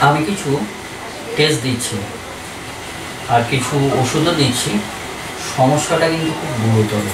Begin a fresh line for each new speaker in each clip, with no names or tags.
আমি কিছু টেস্ট দিচ্ছি আর কিছু ওষুধও দিচ্ছি। সমস্যাটা কিন্তু খুব গুরুতর।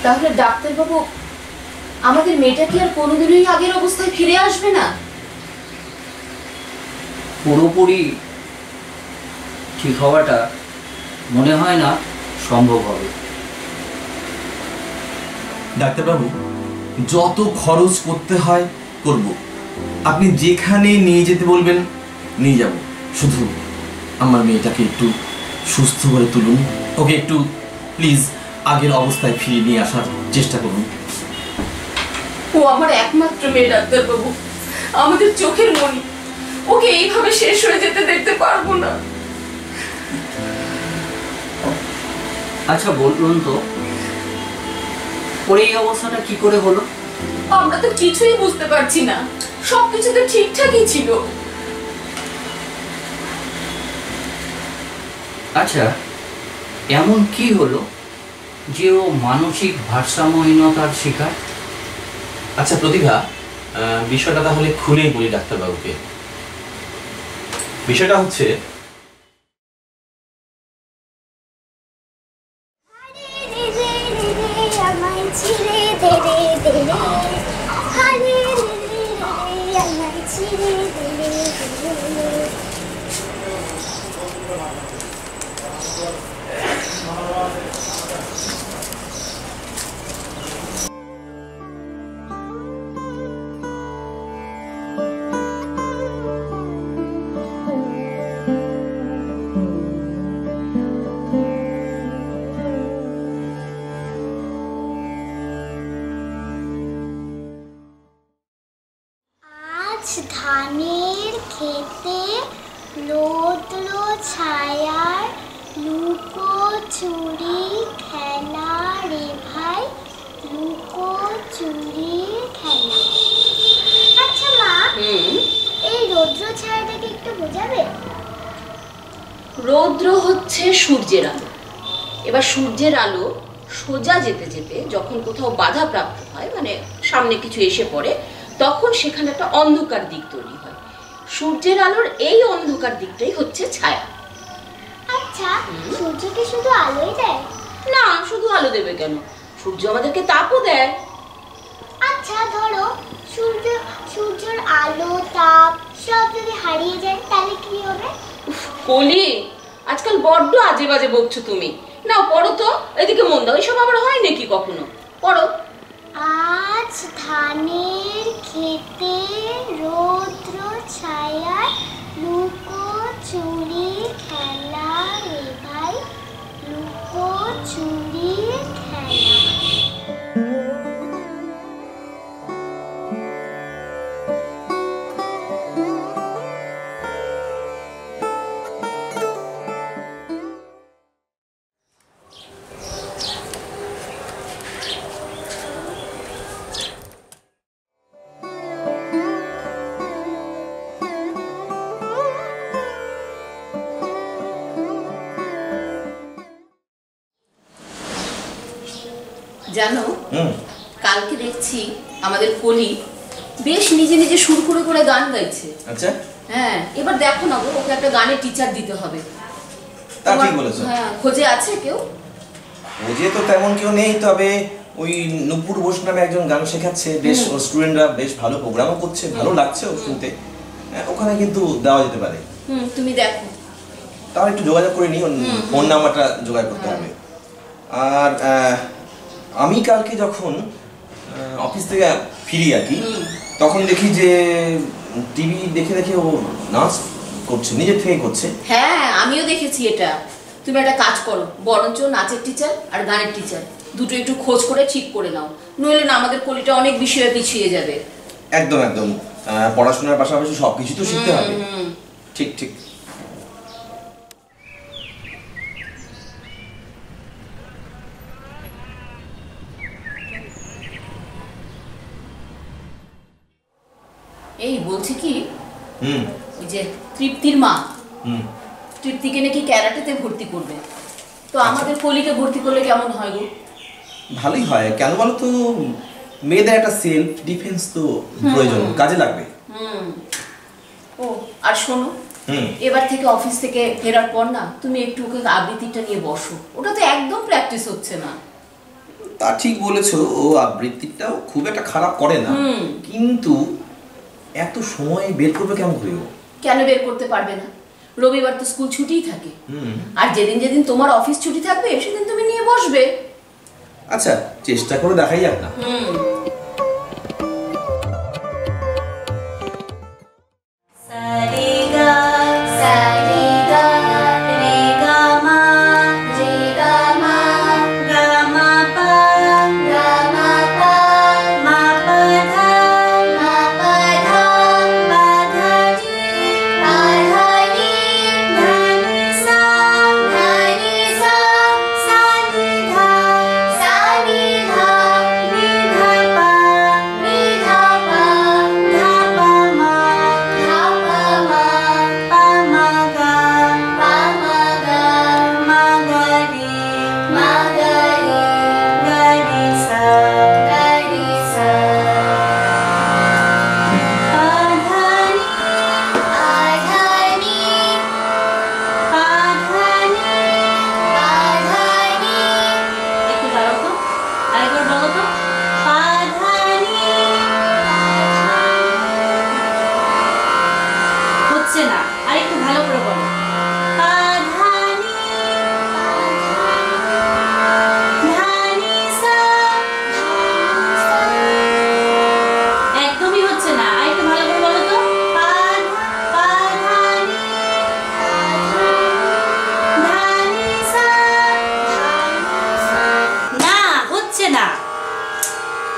তাহলে ডাক্তারবাবু, আমাদের মেয়েটা কি আর কোনোদিনই আগের অবস্থায় ফিরে আসবে না?
পুরোপুরি ঠিক হওয়াটা মনে হয় না সম্ভব হবে।
ডাক্তারবাবু, যত খরচ করতে হয় করব, আপনি যেখানে নিয়ে যেতে বলবেন নিয়ে যাব। শুধু আমার মেয়েটাকে একটু সুস্থ করে তুলুন, ওকে একটু প্লিজ আগের অবস্থায় ফিরিয়ে নিয়ে আসার চেষ্টা করুন।
ও আমার একমাত্র মেয়ে ডাক্তারবাবু, আমাদের চোখের মণি। ওকে এইভাবে শেষ হয়ে যেতে দেখতে পারবো না।
আচ্ছা বলুন তো, ওর এই অবস্থাটা কি করে হলো?
আমরা তো কিছুই বুঝতে পারছি না, সবকিছু তো ঠিকঠাকই ছিল।
আচ্ছা, এমন কি হলো যে ও মানসিক ভারসাম্যহীনতার শিকার?
আচ্ছা প্রতিভা, বিষয়টা তাহলে খুলেই বলি ডাক্তারবাবুকে। বিষয়টা হচ্ছে
ধানের খেতে রৌদ্র ছায়ার লুকোচুরি খেলা রে ভাই, লুকোচুরি খেলা। আচ্ছা মা, এই রৌদ্র ছায়াটাকে একটু বোঝাবে?
রৌদ্র হচ্ছে সূর্যের আলো। এবার সূর্যের আলো সোজা যেতে যেতে যখন কোথাও বাধা প্রাপ্ত হয়, মানে সামনে কিছু এসে পড়ে, তখন সেখানে একটা অন্ধকার দিক তৈরি হয়। সূর্যের আলোর এই অন্ধকার দিকটাই হচ্ছে ছায়া।
আচ্ছা, সূর্য কি শুধু আলোই দেয়?
না, শুধু আলো দেবে কেন, সূর্য আমাদেরকে তাপও দেয়।
আচ্ছা ধরো সূর্যের আলো তাপ সব যদি হারিয়ে যায় তাহলে কি হবে?
কলি, আজকাল বড্ড আজে বাজে বকছো তুমি। নাও পড়ো তো, এদিকে মন দাও। এইসব আবার হয় নাকি কখনো? পড়ো।
আজ ধানের খেতে রৌদ্র ছায়ায় লুকোচুরি খেলা রে ভাই, লুকোচুরি খেলা।
জানো, কালকে দেখছি আমাদের কলি বেশ নিজে নিজে সুর করে করে গান গাইছে।
আচ্ছা
হ্যাঁ, এবার দেখো না গো, ওকে একটা গানের টিচার দিতে হবে।
তা ঠিক বলেছো।
হ্যাঁ, খোঁজে আছে কেউ?
খোঁজে তো তেমন কেউ নেই, তবে ওই নূপুর বোস নামে একজন গান শেখাচ্ছে, বেশ স্টুডেন্টরা বেশ ভালো প্রোগ্রামও করছে, ভালো লাগছে শুনতে। ওখানে কিন্তু দেওয়া যেতে পারে।
তুমি দেখো।
তাহলে একটু যোগাযোগ করে নিই, ফোন নাম্বারটা জোগাড় করতে হবে। আর আমি কালকে যখন অফিস থেকে ফিরি আর কি, তখন দেখি যে টিভি দেখে দেখে ও নাচ করছে, নিজের থেকে করছে।
হ্যাঁ, আমিও দেখেছি এটা। তুমি একটা কাজ করো, বরঞ্চ নাচের টিচার আর গানের টিচার দুটো একটু খোঁজ করে ঠিক করে নাও, নইলে না আমাদের কলিটা অনেক বিষয়ে পিছিয়ে যাবে।
একদম একদম, পড়াশোনার পাশাপাশি সবকিছু তো শিখতে হবে। ঠিক ঠিক।
এই বলছি কি, ওই যে তৃপ্তির মা, তৃপ্তিকে নাকি ক্যারাটেতে ভর্তি করবে। তো আমাদের কলিকে ভর্তি করলে কেমন হয় গো?
ভালোই হয়, কেন বলো তো, মেয়েদের একটা সেলফ ডিফেন্স তো প্রয়োজন, কাজে লাগবে।
ও আর শোনো, এবার থেকে অফিস থেকে ফেরার পর না তুমি একটু ওকে আবৃত্তিটা নিয়ে বসো, ওটা তো একদম প্র্যাকটিস হচ্ছে না।
তা ঠিক বলেছো, ও আবৃত্তিটাও খুব একটা খারাপ করে না, কিন্তু এত সময় বের করবে কেমন করে?
কেন বের করতে পারবে না? রবিবার তো স্কুল ছুটিই থাকে, আর যেদিন যেদিন তোমার অফিস ছুটি থাকবে সেদিন তুমি নিয়ে বসবে।
আচ্ছা, চেষ্টা করে দেখাই যাক না।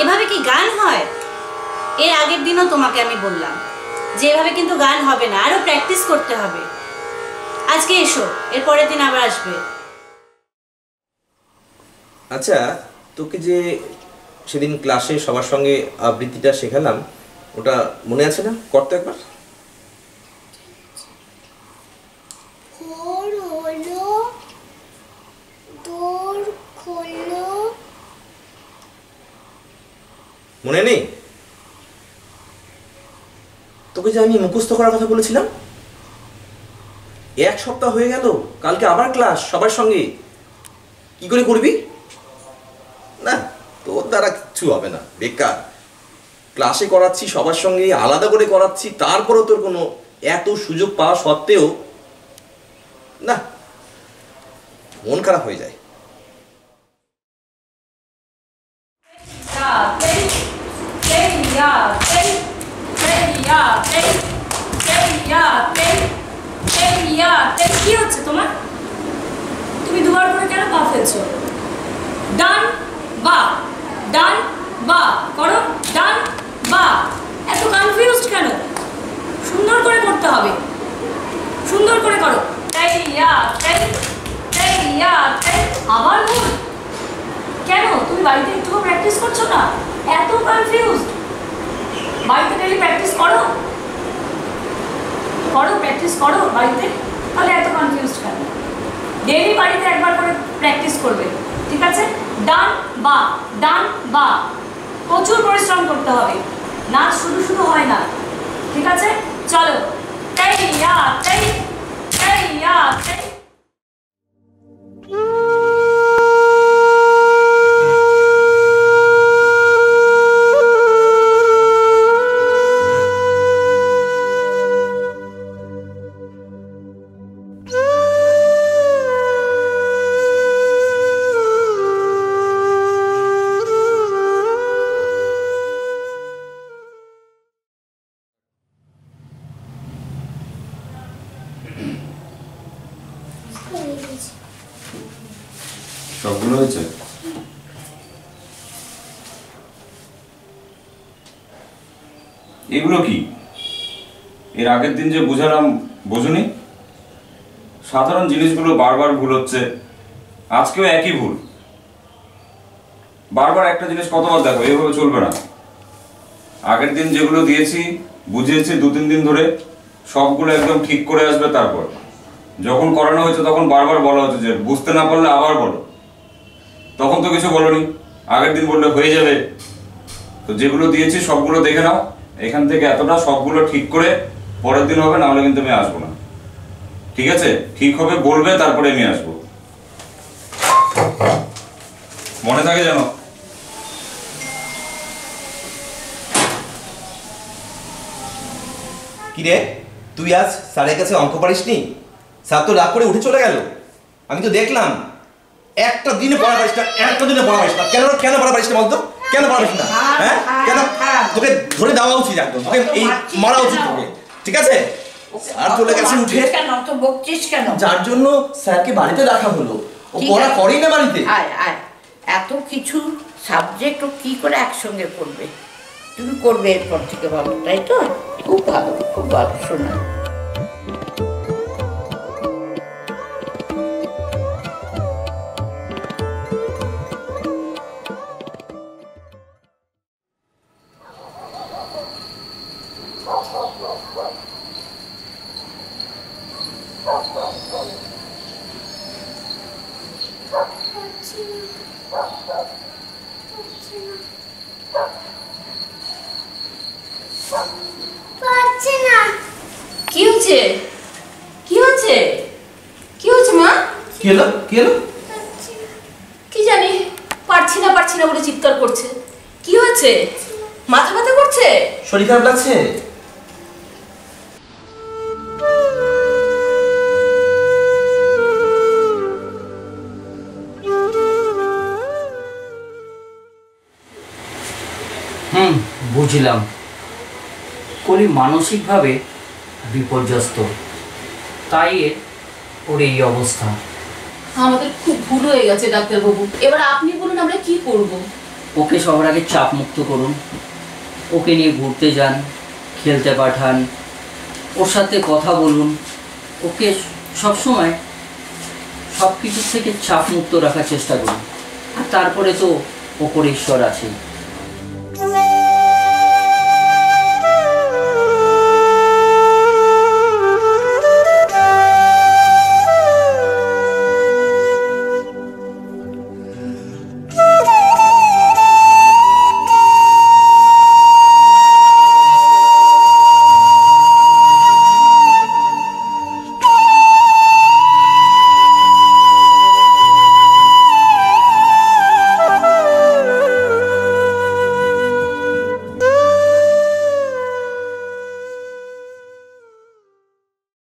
এভাবে কি গান হয়? এর আগের দিনও তোমাকে আমি বললাম যে এভাবে কিন্তু গান হবে না, আরো প্র্যাকটিস করতে হবে। আজকে এসো, এর পরের দিন আবার আসবে।
আচ্ছা, তোকে যে সেদিন ক্লাসে সবার সঙ্গে আবৃত্তিটা শেখালাম, ওটা মনে আছে না? করতে একবার। মনে নেই? তোকে যে আমি মুখস্থ করার কথা বলেছিলাম, এক সপ্তাহ হয়ে গেল, কালকে আবার ক্লাস সবার সঙ্গে, কি করে করবি? না, তোর দ্বারা কিচ্ছু হবে না, বেকার। ক্লাসে করাচ্ছি সবার সঙ্গে, আলাদা করে করাচ্ছি, তারপরও তোর কোনো এত সুযোগ পাওয়া সত্ত্বেও না, মন খারাপ হয়ে যায়।
কি হচ্ছে তোমার? তুমি দুবার করে কেন পা ফেলছো? ডান বা ডান বা করো, ডান বা। এত কনফিউজড কেন? সুন্দর করে করতে হবে, সুন্দর করে করো। আবার ভুল কেন? তুমি বাড়িতে একটু প্র্যাকটিস করছো না? এত কনফিউজড। বাড়িতে ডেলি প্র্যাকটিস করো, করো প্র্যাকটিস করো বাড়িতে, তাহলে এত কনফিউজড কেন? ডেলি বাড়িতে একবার করে প্র্যাকটিস করবে, ঠিক আছে? ডান বা ডান বা, প্রচুর পরিশ্রম করতে হবে, নাচ শুধু শুধু হয় না, ঠিক আছে? চলো,
সবগুলো হয়েছে? এগুলো কি? এর আগের দিন যে বুঝালাম বোঝুনি? সাধারণ জিনিসগুলো বারবার ভুল হচ্ছে, আজকেও একই ভুল। বারবার একটা জিনিস কতবার দেখো, এইভাবে চলবে না। আগের দিন যেগুলো দিয়েছি বুঝিয়েছি 2-3 দিন ধরে, সবগুলো একদম ঠিক করে আসবে। তারপর যখন করানো হয়েছে তখন বারবার বলা হচ্ছে যে বুঝতে না পারলে আবার বলো। তখন তো কিছু বলোনি, আগের দিন বললে হয়ে যাবে। তো যেগুলো দিয়েছি সবগুলো দেখে নাও, এখান থেকে এতটা সবগুলো ঠিক করে পরের দিন হবে, না হলে কিন্তু আমি আসবো না। ঠিক আছে? ঠিক হবে বলবে, তারপরে আমি আসবো, মনে থাকে যেন।
কিরে, তুই আজ স্যারের কাছে অঙ্ক পারিসনি? স্যার তো রাগ করে উঠে চলে গেল। আমি তো দেখলাম একটা দিনে পড়া পারিস না, একটা দিনে পড়া পারিস না। কেন কেন পড়া পারিস না বলতো? কেন পড়া পারিস না? হ্যাঁ, কেন? তোকে ধরে দেওয়া উচিত, একদম তোকে এই মারা উচিত তোকে। ঠিক আছে? স্যার চলে গেছে উঠে,
কেন তো বকছিস কেন?
যার জন্য স্যারকে বাড়িতে রাখা হলো। ও পড়া করেই না বাড়িতে।
আয় আয়, এত কিছু সাবজেক্ট ও কি করে একসঙ্গে পড়বে? তুমি করবে এরপর থেকে, ভালো, তাই তো? খুব ভালো, খুব ভালো। শোনা,
পারছে না।
কি হচ্ছে? কি হচ্ছে? কি হচ্ছে মা?
কি হলো? কি হলো?
কি জানি, পারছি না বলে চিৎকার করছে। কি হয়েছে? মাথা ব্যথা করছে?
শরীর খারাপ লাগছে?
বুঝলাম, কলি মানসিকভাবে বিপর্যস্ত, তাই ওর এই অবস্থা।
আমাদের খুব ভুল হয়ে গেছে ডাক্তারবাবু, এবার আপনি বলুন আমরা কি করব?
ওকে সবার আগে চাপ মুক্ত করুন, ওকে নিয়ে ঘুরতে যান, খেলতে পাঠান, ওর সাথে কথা বলুন, ওকে সবসময় সব কিছু থেকে চাপ মুক্ত রাখার চেষ্টা করুন। আর তারপরে তো ওপর ঈশ্বর আছে।